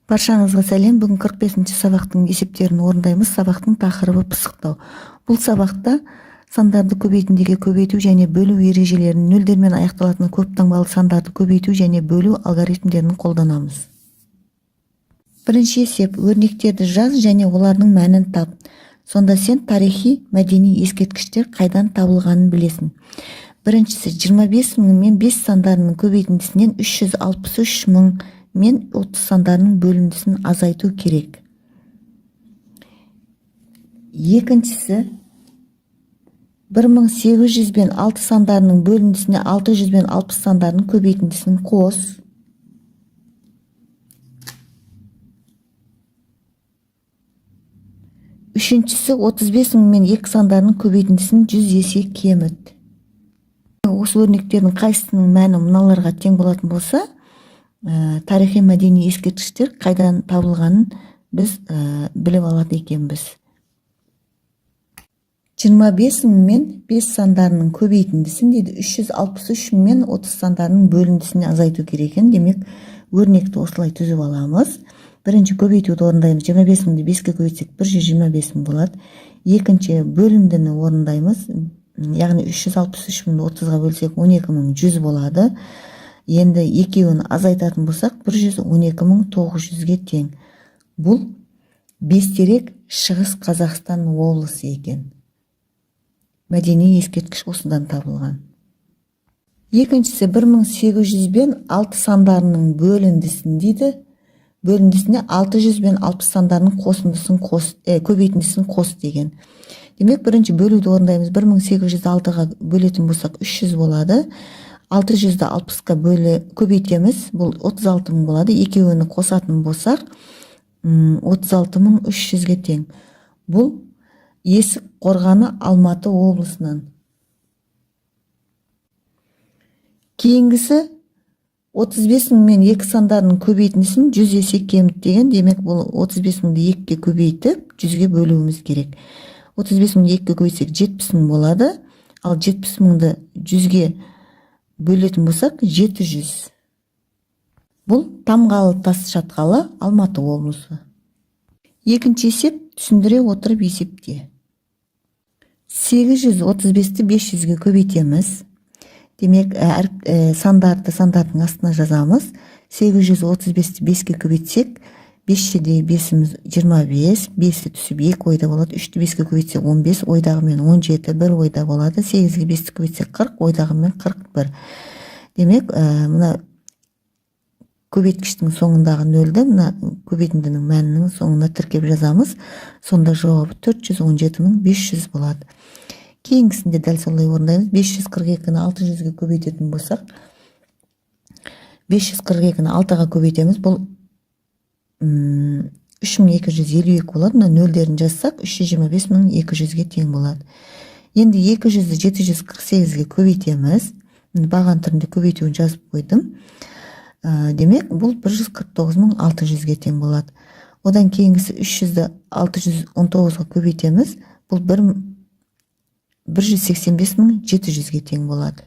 Баршаңызға сәлем. Бүгін 45-ші сабақтың есептерін орындаймыз. Сабақтың тақырыбы пысықтау. Бұл сабақта сандарды көбейтіндіге көбейту және бөлу ережелерін, нөлдермен аяқталатын көп таңбалы сандарды көбейту және бөлу алгоритмдерін қолданамыз. Бірінші есеп: өрнектерді жаз және олардың мәнін тап. Сонда сен тарихи, мәдени ескерткіштер қайдан табылғанын білесің. Біріншісі: 25.000 мен 5 сандарының көбейтіндісінен 363.000 мен 30 сандарының бөліндісін азайту керек. Екіншісі: 1800 бен 6 сандарының бөліндісіне 600 бен 60 сандарының көбейтіндісін қос. Үшіншісі: 35.000 мен 2 сандарының көбейтіндісін 100 есе кеміт. Осы өрнектердің қайсысының мәні мыналарға тең болатын болса, тарихи мәдени ескерткіштер қайдан табылғанын біз біліп алады екенбіз. 25.000 мен 5 сандарының көбейтіндісін 363.000 мен 30 сандарының бөліндісіне азайту керек екен. Демек, өрнекті осылай түзіп аламыз. Бірінші көбейтуді орындаймыз. 25.000-ді 5-ке көбейтсек 125.000 болады. Екінші бөлімдіні орындаймыз. Яғни 363.000-ді 30-ға бөлсек 12.100 болады. Енді екеуін азайтатын болсақ 112.900-ге тең. Бұл Бестерек Шығыс Қазақстан облысы екен. Мәдени ескерткіш осыдан табылған. Екіншісі: 1800 бен 6 сандарының бөліндісін дейді. Бөліндісіне 600 бен 60 сандарының қосындысын көбейтіндісін қос деген. Демек, бірінші бөлуді орындаймыз. 1806-ға бөлетін болсақ 300 болады. 600-ді 60-қа көбейтеміз. Бұл 36.000 болады. Екеуіні қосатын болсақ 36.300-ге тең. Бұл Есік Қорғаны Алматы облысынан. Кейінгісі: 35.000 мен 2 сандарының көбейтіндісін 100 есе кеміт деген. Демек, бұл 35.000-ді 2-ке көбейтіп 100-ге бөлуіміз керек. 35.000-ді 2-ке көбейтсек 70.000 болады. Ал 70.000-ді 100-ге бөлетін болсақ 700. Бұл Тамғалы Тасшатқалы Алматы облысы. Екінші есеп: түсіндіре отырып есепте. 835-ті 500-ге көбейтеміз. Демек, сандардың астына жазамыз. 835-ті 5-ке көбейтсек 5-шеде 5-іміз 25, 5-ті түсіп 2 ойда болады. 3-ті 5-ке көбейтсек 15, ойдағы мен 17, 1 ойда болады. 8-ге 5-ті көбейтсек 40, ойдағы мен 41. Демек, мына көбейткіштің соңындағы нөлді мына көбейтіндінің мәнінің соңына тіркеп жазамыз. Сонда жауабы 417.500 болады. Кейінгісінде дәл солай орындаймыз. 542-ні 600-ге көбейтетін болсақ, 542-ні 6-ға көбейтеміз. Бұл 3252 болады. Нөлдерін жазсақ 325.200-ге тең болады. Енді 200-ді 748-ге көбейтеміз. Баған түрінде көбейтуін жазып қойдым. Демек, бұл 149.600-ге тең болады. Одан кейінгісі 300-ді 619-ға көбейтеміз. Бұл 185.700-ге тең болады.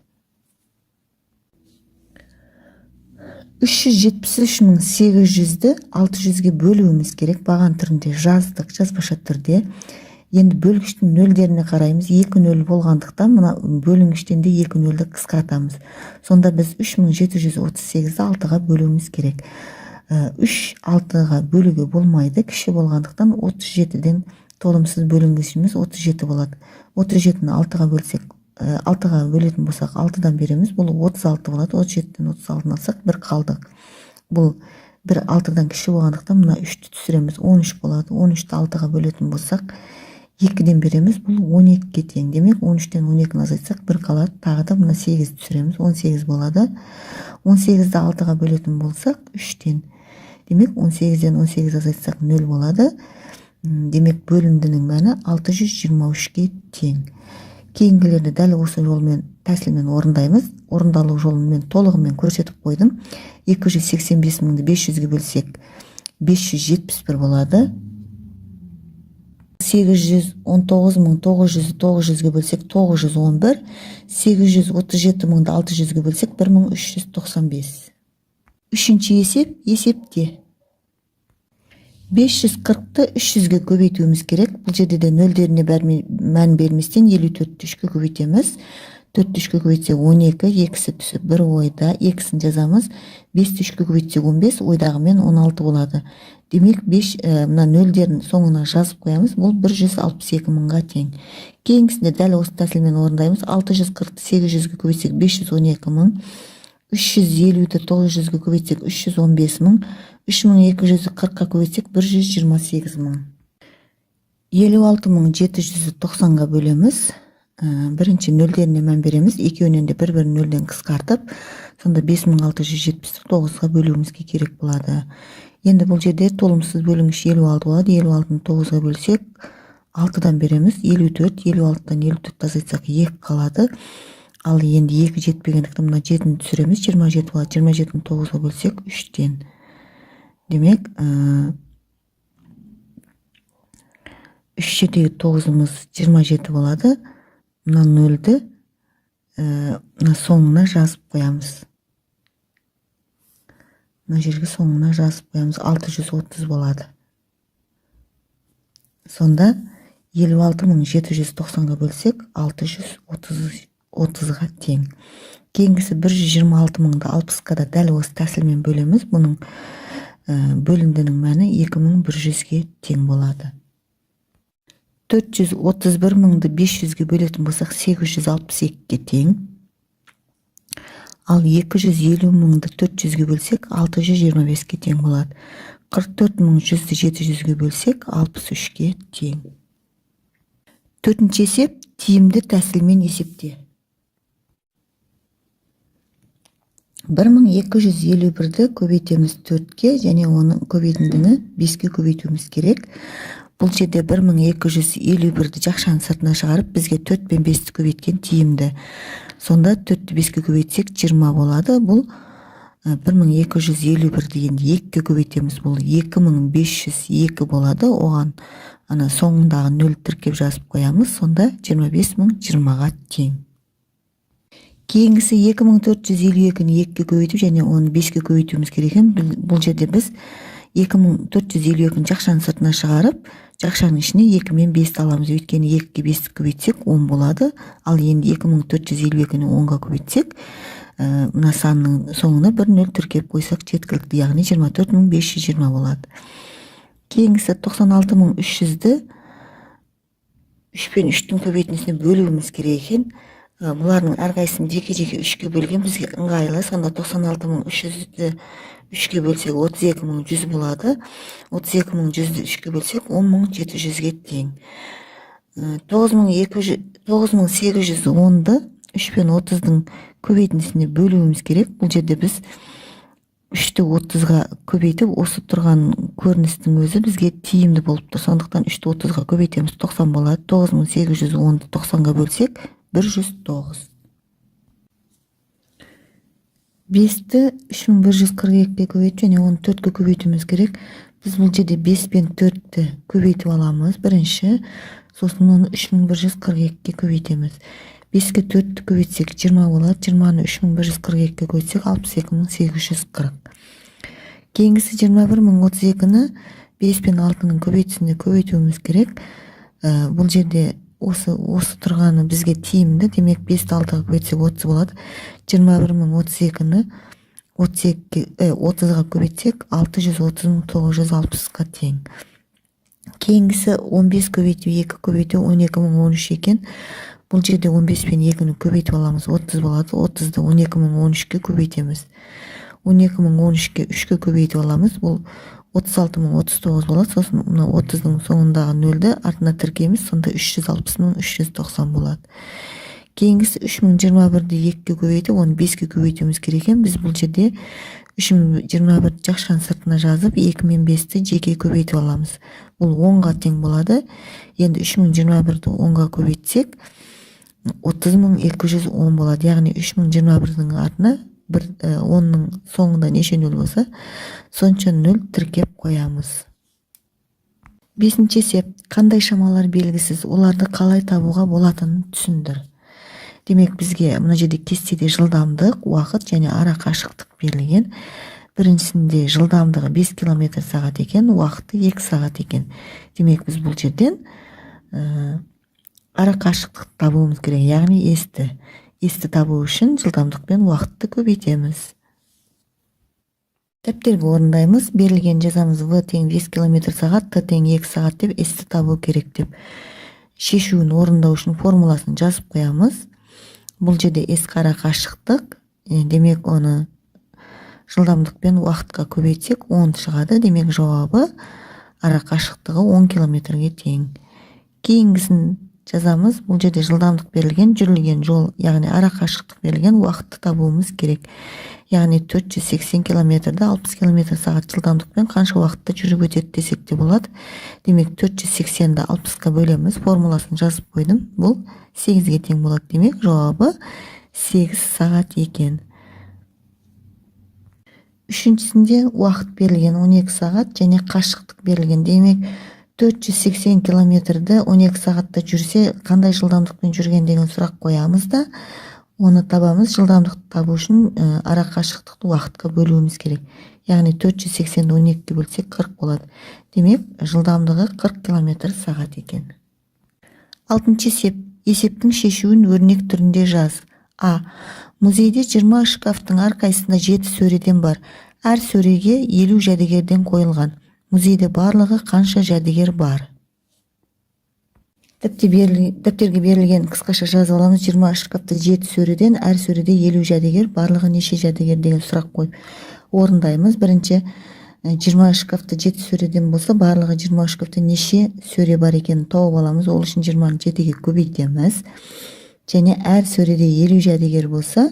373.800-ді 600-ге бөлуіміз керек. Баған түрінде жаздық, жазбаша түрде. Енді бөлгіштің нөлдеріне қараймыз. 2 нөл болғандықтан мына бөлінгіштен де 2 нөлді қысқартамыз. Сонда біз 3738-ді 6-ға бөлуіміз керек. 3 6-ға бөлуге болмайды. Кіші болғандықтан 37-ден толымсыз бөлінгішіміз 37 болады. 37-ні 6-ға бөлсек, 6-ға бөлетін болсақ 6-дан береміз. Бұл 36 болады. 37-ден 36-ны алсақ 1 қалды. Бұл 1 6-дан кіші болғандықтан мына 3-ті түсіреміз. 13 болады. 13-ті 6-ға бөлетін болсақ 2-ден береміз. Бұл 12-ге тең. Демек, 13-тен 12-ні азайтсақ 1 қалады. Тағы да мына 8-ді түсіреміз. 18 болады. 18-ді 6-ға бөлетін болсақ 3-тен. Демек, 18-ден 18 азайтсақ 0 болады. Демек, бөлімдінің мәні 623-ге тең. Кейінгілерді дәл осы жолмен тәсілмен орындаймыз. Орындалу жолын мен толығымен көрсетіп қойдым. 285.000-ді 500-ге бөлсек 571 болады. 819.900-ді 900-ге бөлсек 911. 837.000-ді 600-ге бөлсек 1395. Үшінші есеп есепте. 540-ты 300-ге көбейтүүбүз керек. Бул жерде де нөлдерине мән берместен 54-тү 3-кө көбейтемиз. 4-тү 3-кө көбейтсек 12, экиси түсүп 1 ойда, экисин жазамыз. 5-тү 3-кө көбейтсек 15, ойдагы мен 16 болот. Демек 5 мына нөлдерин соңуна жазып коебуз. Бул 162 мыңга тең. Кийинкисинде дәл осы тәсил менен орундайбыз. 640-ты 800-ге көбейтсек 512 миң. 350-ді 900-ге көбейтсек 315 миң. 3240-ды 40-ка көбейтсек 128 миң. 56.790-га бөлөмүз. Биринчи нөлдерине мән беремиз. Экөөнүн де бір-бірін нөлден кыскартып, сонда 5679-га бөлүүбүзгө керек болот. Енді бұл жерде толымсыз бөлүнгүч 56 болот. 56-ны 9-га бөлсек 6-дан беремиз. 54, 56-дан 54 азайтсак 2 калат. Ал енді 2 жетпегендиктен мына 7-ни түшүрөбүз. 27 болот. 27-ни 9-га бөлсек 3-тен. Демек, 3-7 9-ымыз 27 болот. Мына 0-ды мына соңуна жазып коябыз. Мына жерге соңуна жазып коябыз. 630 болот. Сонда 56.790-га бөлсек 630-га тең. Кийинкиси 126 миңди 60-ка дәл осы тәсилмен бөлөмүз. Бунун бөлүндүнүн мәни 2100-ге тең болот. 431 миңди 500-ге бөлөтүн болсак 862-ге тең. Ал 250 миңди 400-ге бөлсек 625-ге тең болот. 44.100-ді 700-ге бөлсек 63-ге тең. Төртүнчү эсеп тиімді тәсілмен есепте. 1251-ді көбейтеміз 4-ке, және оның көбейтіндіні 5-ке көбейтуіміз керек. Бұл жерде 1251-ді жақшаның сыртына шығарып, бізге 4 пен 5-ті көбейткен тиімді. Сонда 4-ті 5-ке көбейтсек 20 болады. Бұл 1251-ді енді 2-ке көбейтеміз. Бұл 2502 болады. Оған ана соңындағы 0 тіркеп жазып қоямыз. Сонда 25000 20-ға тең. Кейінгісі 2452-ні 2-ке көбейтіп, және оны 5-ке көбейтуіміз керек. Бұл жерде біз 2452-ні жақшаның сыртына шығарып, жақшаның ішіне 2 мен 5-ті аламыз. Өйткені 2-ке 5-ті көбейтсек 10 болады. Ал енді 2452-ні 10-ға көбейтсек, мына санның соңына 1 0 тіркеп қойсақ жеткілікті, яғни 24520 болады. Кейінгісі 96300-ді 3 пен 3-тің көбейтіндісіне бөлуіміз керек екен. Бұлардың әрқайсысын жеке-жеке 3-ке бөлген бізге ыңғайлы. Сонда 96300-ді 3-ке бөлсек 32100 болады. 32100-ді 3-ке бөлсек 10700-ге тең. 9810-ды 3 пен 30-дың көбейтіндісіне бөлуіміз керек. Бұл жерде біз 3-ті 30-ға көбейтіп, осы тұрған көріністің өзі бізге тиімді болып тұр. Сондықтан 3-ті 30-ға көбейтеміз, 90 болады. 9810-ды 90-ға бөлсек 109. 5-ті 3142-ге көбейтіп, және оны 4-ке көбейтуіміз керек. Біз бұл жерде 5 пен 4-ті көбейтіп аламыз. Бірінші, сосын оны 3142-ге көбейтеміз. 5-ке 4-ті көбейтсек 20 болады. 20-ны 3142-ге көбейтсек 62840. Кейінгісі 21032-ні 5 пен 6-ның көбейтісіне көбейтуіміз керек. Бұл жерде осы тұрғаны бізге тиімді. Демек 5-ті 6-ға көбейтсек 30 болады. 21032-ні 30-ға көбейтсек 630960-ға тең. Кейінгісі 15 көбейту 2 көбейту 12013 екен. Бұл жерде 15 пен 2-ні көбейтіп аламыз, 30 болады. 30-ды 12013-ке көбейтеміз. 12013-ке 3-ке көбейтіп аламыз. Бұл 36039 болады. Сосын 30-ның соңындағы 0-ді артына тіркейміз. Сонда 360390 болады. Кейінгісі 3021-ді 2-ке көбейтіп, оны 5-ке көбейтуіміз керек екен. Біз бұл жерде 3021-ді жақшаның сыртына жазып, 2 мен 5-ті жеке көбейтіп аламыз. Бұл 10-ға тең болады. Енді 3021-ді 10-ға көбейтсек 30210 болады. Яғни 3021-дің артына 10-ның соңында неше 0 болса, сонша 0 тіркеп қоямыз. 5-ші есеп, қандай шамалар белгісіз, оларды қалай табуға болатынын түсіндір. Демек, бізге мына жерде кестеде жылдамдық, уақыт және ара қашықтық берілген. Біріншісінде жылдамдығы 5 км сағат екен, уақыты 2 сағат екен. Демек біз бұл жерден ара қашықтықты табуымыз керек, яғни S-ті табу үшін жылдамдық пен уақытты көбейтеміз. Дәптерге орындаймыз. Берілген жазамыз V тең 5 км сағат, T тең 2 сағат деп S-ті табу керек деп. Шешуін орындау үшін формуласын жазып қоямыз. Бұл жерде S ара қашықтық, демек оны жылдамдық пен уақытқа көбейтсек 10 шығады. Демек жауабы ара қашықтығы 10 км-ге тең. Кейінгісін жазамыз. Бұл жерде жылдамдық берілген, жүрілген жол, яғни ара қашықтық берілген, уақытты табуымыз керек. Яғни 480 км-ді 60 км сағат жылдамдықпен қанша уақытта жүріп өтеді десек те болады. Демек 480-ді 60-қа бөлеміз. Формуласын жазып қойдым. Бұл 8-ге тең болады. Демек жауабы 8 сағат екен. Үшіншісінде уақыт берілген 12 сағат және қашықтық берілген. Демек 480 км-ді 12 сағатта жүрсе қандай жылдамдықпен жүрген деген сұрақ қоямыз да оны табамыз. Жылдамдықты табу үшін ара қашықтықты уақытқа бөлуіміз керек. Яғни 480-ді 12-ге бөлсек 40 болады. Демек жылдамдығы 40 км сағат екен. Алтыншы есеп. Есептің шешуін өрнек түрінде жаз. А. Музейде 20 шкафтың әрқайсысында 7 сөреден бар. Әр сөреге 50 жәдігерден қойылған. Музейде барлығы қанша жәдігер бар? Дәптерге берілген қысқаша жазып аламыз. 20 шкафта 7 сөреден, әр сөреде 50 жәдігер, барлығы неше жәдігер деген сұрақ қойып орындаймыз. Бірінші 20 шкафта 7 сөреден болса, барлығы 20 шкафта неше сөре бар екенін тауып аламыз. Ол үшін 20-ны 7-ге көбейтеміз. Және әр сөреде 50 жәдігер болса,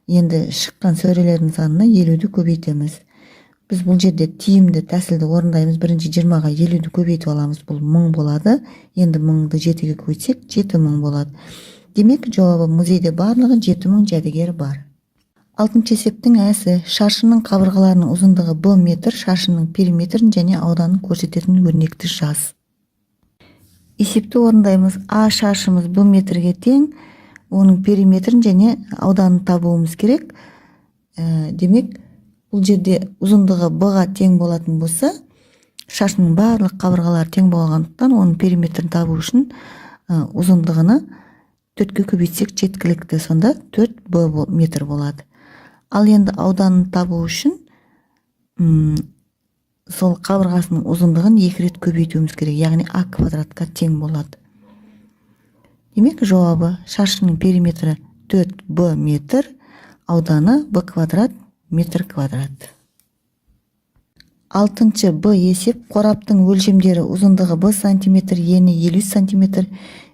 енді шыққан сөрелердің санына 50-ді көбейтеміз. Біз бұл жерде тиімді тәсілді орындаймыз. Бірінші 20-ға 50-ді көбейтіп аламыз. Бұл 1000 болады. Енді 1000-ды 7-ге көбейтсек 7000 болады. Демек жауабы музейде барлығы 7000 жәдігер бар. Алтыншы есептің әсі. Шаршының қабырғаларының ұзындығы b метр, шаршының периметрін және ауданын көрсететін өрнекті жаз. Есепті орындаймыз. А шаршымыз b метрге тең, оның периметрін және ауданын табуымыз керек. Демек бұл жерде ұзындығы b-ға тең болатын болса, шаршының барлық қабырғалары тең болғандықтан оның периметрін табу үшін ұзындығыны 4-ге көбейтсек жеткілікті. Сонда 4b метр болады. Ал енді ауданын табу үшін сол қабырғасының ұзындығын 2 рет көбейтуіміз керек, яғни а квадратқа тең болады. Демек жауабы шаршының периметрі 4b метр, ауданы b квадрат метр квадрат. Алтыншы b есеп. Қораптың өлшемдері ұзындығы b сантиметр, ені 50 сантиметр,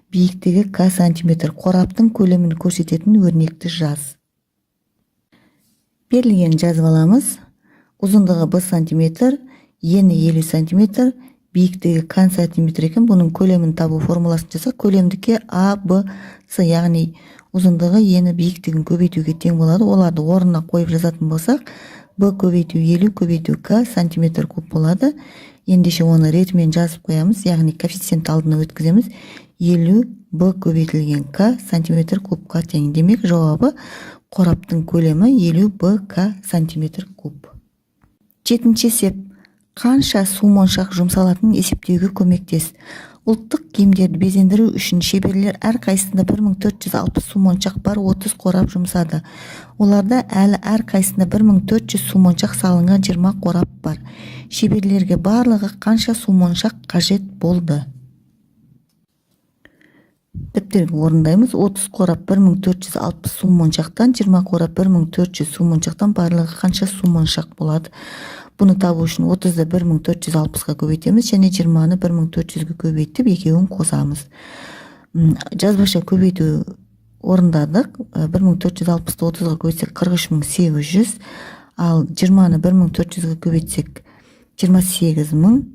биіктігі k сантиметр. Қораптың көлемін көрсететін өрнекті жаз. Берілген жазып аламыз. Ұзындығы b сантиметр, ені 50 сантиметр, биіктігі k сантиметр екен. Бұның көлемін табу формуласын жасақ. Көлемдікке a, b, с, яғни ұзындығы ені биіктігін көбейтуге тең болады. Оларды орнына қойып жазатын болсақ, b көбейту 50 көбейту k сантиметр куб болады. Ендеше оны ретімен жазып қоямыз, яғни коэффициент алдына өткіземіз. 50 b көбейтілген k сантиметр кубқа тең. Демек жауабы қораптың көлемі 50 b k сантиметр куб. Жетінші есеп. Қанша су моншақ жұмсалатынын есептеуге көмектес. Ұлттық киімдерді безендіру үшін шеберлер әрқайсысында 1460 су моншақ бар 30 қорап жұмсады. Оларда әлі әрқайсысында 1400 су моншақ салынған 20 қорап бар. Шеберлерге барлығы қанша су моншақ қажет болды? Дәптерге орындаймыз. 30 қорап 1460 су моншақтан, 20 қорап 1400 су моншақтан барлығы қанша су моншақ болады? Бұны табу үшін 30-ды 1460-ға көбейтеміз және 20-ны 1400-ге көбейтіп екеуін қосамыз. Жазбаша көбейту орындадық. 1460-ды 30-ға көбейтсек 43800, ал 20-ны 1400-ге көбейтсек 28000.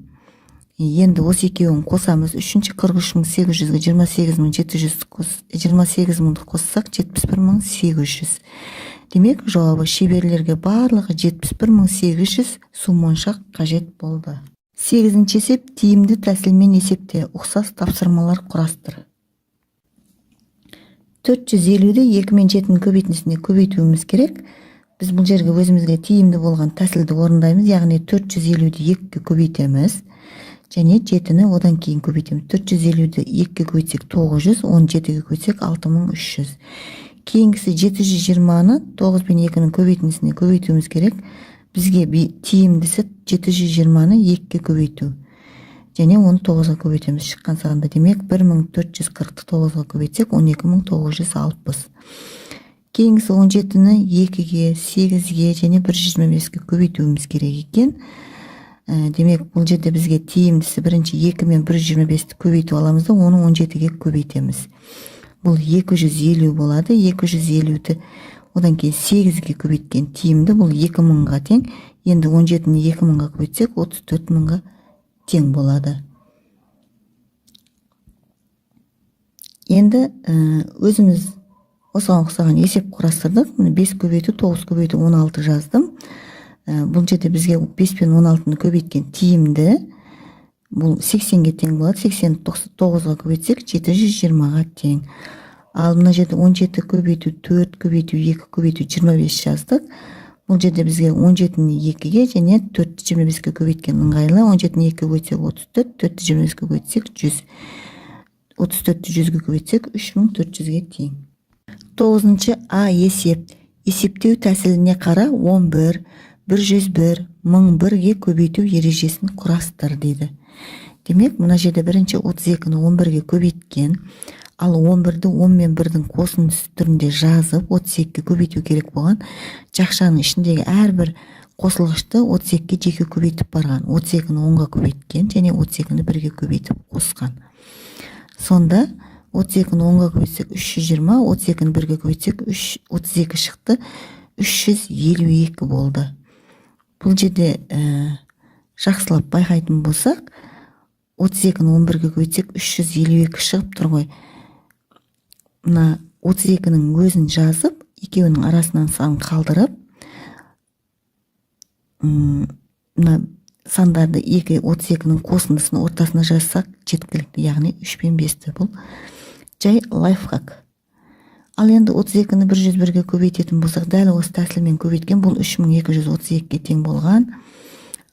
Енді осы екеуін қосамыз. Үшінші 43800-ге 28000-ді қоссақ 71800. Демек, жауабы шеберлерге барлығы 71800 су моншақ қажет болды. 8-ші есеп. Тиімді тәсілмен есепте ұқсас тапсырмалар құрастыр. 450-ді 2 мен 7-дің көбейтіндісіне көбейтуіміз керек. Біз бұл жерге өзімізге тиімді болған тәсілді орындаймыз, яғни 450-ді 2-ге көбейтеміз, және 7-ні одан кейін көбейтеміз. 450-ді 2-ге көбейтсек 900, 17-ге көбейтсек 6300. Кейінгісі 720-ны 9 пен 2-нің көбейтіндісіне көбейтуіміз керек. Бізге тиімдісі 720-ны 2-ге көбейту. Және оны 9-ға көбейтеміз. Шыққан сағында демек 1440-ті 9-ға көбейтсек 12960. Кейінгісі 17-ні 2-ге, 8-ге және 125-ге көбейтуіміз керек екен. Демек бұл жерде бізге тиімдісі бірінші 2 мен 125-ті көбейту аламыз да оны 17-ге көбейтеміз. Бұл 250 болады. 250-ті одан кейін 8-ге көбейткен тиімді бұл 2000-ға тең. Енді 17-ні 2000-ға көбейтсек 34000-ға тең болады. Енді өзіміз осыған ұқсаған есеп құрастырдық. 5 көбейту 9 көбейту 16 жаздым. Бұл жерде бізге 5 пен 16-ны көбейткен тиімді бұл 80-ге тең болады. 80-ні 9-ға көбейтсек 720-ға тең. Ал мына жерде 17 көбейту 4 көбейту 2 көбейту 25 жаздық. Бұл жерде бізге 17-ні 2-ге және 4-ті 25-ге көбейткен ыңғайлы. 17-ні 2-ге көбейтсек 34, 4-ті 25-ге көбейтсек 100. 34-ті 100-ге көбейтсек 3400-ге тең. 9-шы А есеп. Есептеу тәсіліне қара 11, 101, 1001-ге көбейту ережесін құрастыр дейді. Демек, мына жерде бірінші 32-ні 11-ге көбейткен, ал 11-ді 10 мен 1-дің қосындысы түрінде жазып 32-ге көбейту керек болған. Жақшаның ішіндегі әрбір қосылғышты 32-ге жеке көбейтіп барған. 32-ні 10-ға көбейткен және 32-ні 1-ге көбейтіп қосқан. Сонда 32-ні 10-ға көбейтсек 320, 32-ні 1-ге көбейтсек 32 шықты, 352 болды. Бұл жерде жақсылап байқайтын болсақ, 32-ні 11-ге көбейтсек 352 шығып тұр ғой. Мына 32-нің өзін жазып, екеуінің арасынан сан қалдырып, мына сандарды 32-нің қосындысын ортасына жазсақ жеткілікті, яғни 3 пен 5-ті. Бұл жай лайфхак. Ал енді 32-ні 101-ге көбейтетін болсақ, дәл осы тәсілмен көбейткен, бұл 3232-ге тең болған.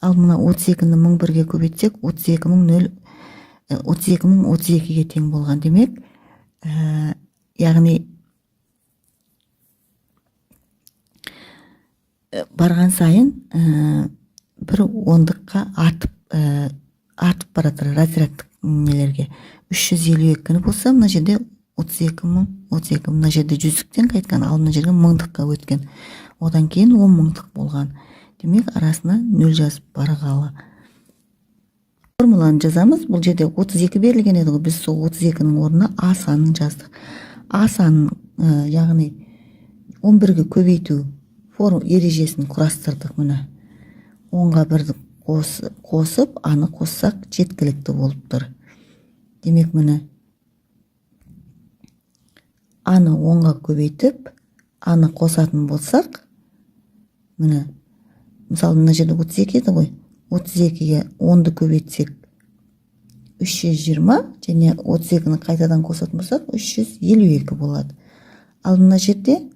Ал мына 32-ні 1001-ге көбейтсек 32032-ге тең болған. Демек, яғни барған сайын бір ондыққа артып баратыр разрядтық нелерге. 352-ні болса, мына жерде 32 мына жерде 100-тен қайтқан, ал мына жерге 1000-ға өткен. Одан кейін 10.000 болған. Демек, арасына 0 жазып барғалы. Формуланы жазамыз. Бұл жерде 32 берілген еді ғой. Біз сол 32-нің орнына А санын жаздық. А санын, яғни 11-ге көбейту ережесін құрастырдық мұны. 10-ға 1-ді қосып, аны қоссақ жеткілікті болып тұр. Демек, мұны аны 10-ға көбейтіп, аны қосатын болсақ, мұны, мысалы, мына жерде 32 еді ғой. 32-ге 10-ды көбейтсек 320, және 32-ні қайтадан қосатын болсақ 352 болады. Ал мына жерде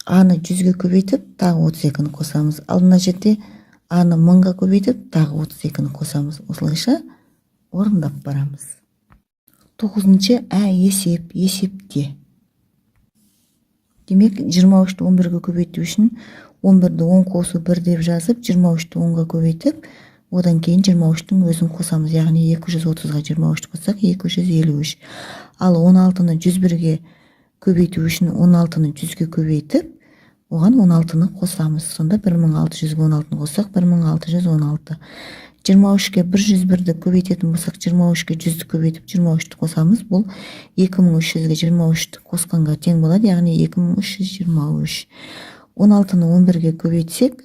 аны 100-ге көбейтіп, тағы 32-ні қосамыз. Ал мына жерде аны 1000-ға көбейтіп, тағы 32-ні қосамыз. Осылайша орындап барамыз. 9-шы Ә есепте. Демек, 23-ті 11-ге көбейту үшін 11-ді 10 қосу 1 деп жазып, 23-ті 10-ға көбейтіп, одан кейін 23-тің өзін қосамыз. Яғни 230-ға 23-ті қоссақ 253. Ал 16-ны 101-ге көбейту үшін 16-ны 100-ге көбейтіп, оған 16-ны қосамыз. Сонда 1616-ны қоссақ 1616. 23-ге 101-ді көбейтетін болсақ, 23-ге 100-ді көбейтіп, 23-ті қосамыз. Бұл 2300-ге 23-ті қосқанға тең болады, яғни 2323. 16-ны 11-ге көбейтсек,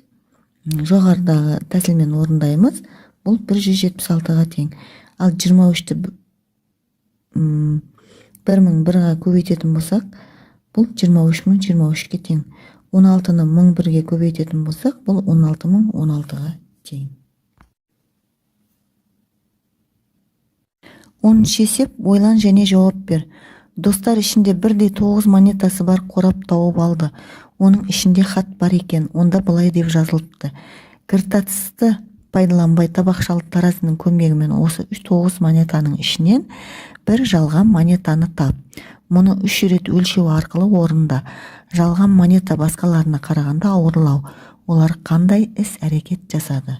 жоғарыдағы тәсілмен орындаймыз. Бұл 176-ға тең. Ал 23-ті 1001-ға көбейтетін болсақ, бұл 23023-ге тең. 16-ны 1001-ге көбейтетін болсақ, бұл 16016-ға тең. 10-шы есеп, ойлан және жауап бер. Достар ішінде бірдей 9 монетасы бар қорап тауып алды. Оның ішінде хат бар екен. Онда былай деп жазылыпты: кіртатысты пайдаланбай табақшалы таразының көмегімен осы 9 монетаның ішінен бір жалған монетаны тап. Мұны 3 рет өлшеу арқылы орында. Жалған монета басқаларына қарағанда ауырлау. Олар қандай іс әрекет жасады?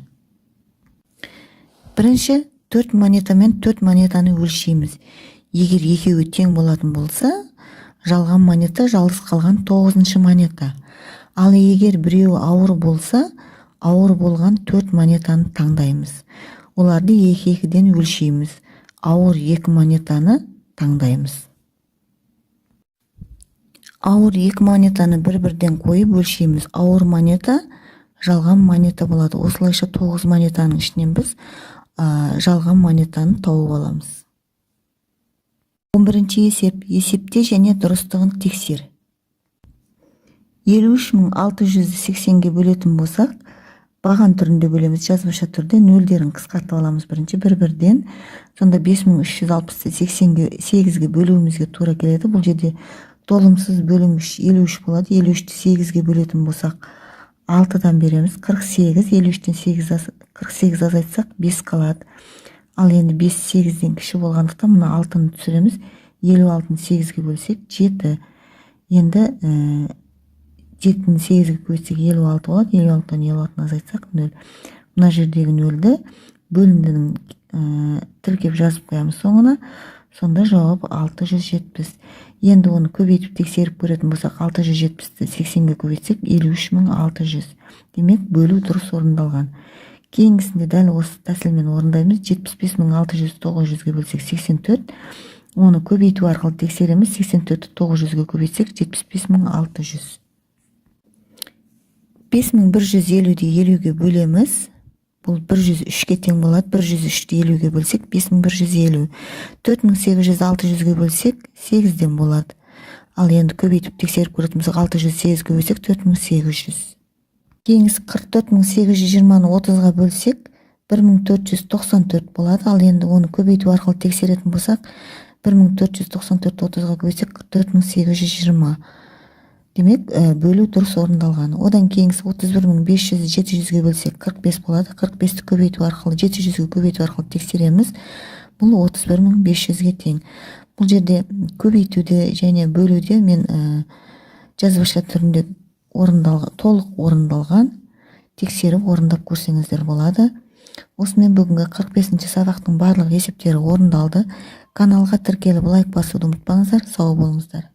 Бірінші, 4 монетамен 4 монетаны өлшейміз. Егер екеуі тең болатын болса, жалған монета жалғыз қалған 9-шы монета. Ал егер біреуі ауыр болса, ауыр болған 4 монетаны таңдаймыз. Оларды екі-екіден өлшейміз. Ауыр 2 монетаны таңдаймыз. Ауыр 2 монетаны бір-бірден қойып өлшейміз. Ауыр монета жалған монета болады. Осылайша 9 монетаның ішінен біз жалған монетаны тауып аламыз. 11-ші есеп. Есепте және дұрыстығын тексер. 53.680-ге бөлетін болсақ, баған түрінде бөлеміз. Жазбаша түрде нөлдерін қысқартып аламыз. Бірінші бір-бірден. Сонда 5360-ті 8-ге бөлуімізге тура келеді. Бұл жерде толымсыз бөлінгіш 53 болады. 53-ті 8-ге бөлетін болсақ, 6-дан береміз. 48, 53-тен 48 азайтсақ 5 қалады. Ал енді 5 8-ден кіші болғандықтан мұны 6-ны түсіреміз. 56-ны 8-ге бөлсек 7. Енді 7-ні 8-ге көбейтсек 56 болады. 56-тан 56-ны азайтсақ 0. Мына жердегі 0-ді бөлімдінің тіркеп жазып қоямыз соңына. Сонда жауап 670. Енді оны көбейтіп тексеріп көретін болсақ, 670-ті 80-ге көбейтсек 53600. Демек, бөлу дұрыс орындалған. Кейінгісінде дәл осы тәсілмен орындаймыз. 75600-900-ге бөлсек 84. Оны көбейту арқылы тексереміз. 84-ті 900-ге көбейтсек 75600. 5150-ді 50-ге бөлеміз. Бұл 103-ке тең болады. 103-ті 50-ге бөлсек 5150. 4800-600-ге бөлсек 8-ден болады. Ал енді көбейтіп тексеріп көретін болсақ, 608-ге бөлсек 4800. Кейінгісі 44820-ны 30-ға бөлсек 1494 болады. Ал енді оны көбейту арқылы тексеретін болсақ, 1494-ті 30-ға көбейтсек 44820. Демек, бөлу дұрыс орындалған. Одан кейінгісі 31500-ді 700-ге бөлсек 45 болады. 45-ті көбейту арқылы 700-ге көбейту арқылы тексереміз. Бұл 31500-ге тең. Бұл жерде көбейтуде және бөлуде мен жазбаша түрінде толық орындалған, тексеріп орындап көрсеңіздер болады. Осымен бүгінгі 45-ші сабақтың барлық есептері орындалды. Каналға тіркеліп лайк басуды ұмытпаңыздар. Сау болыңыздар.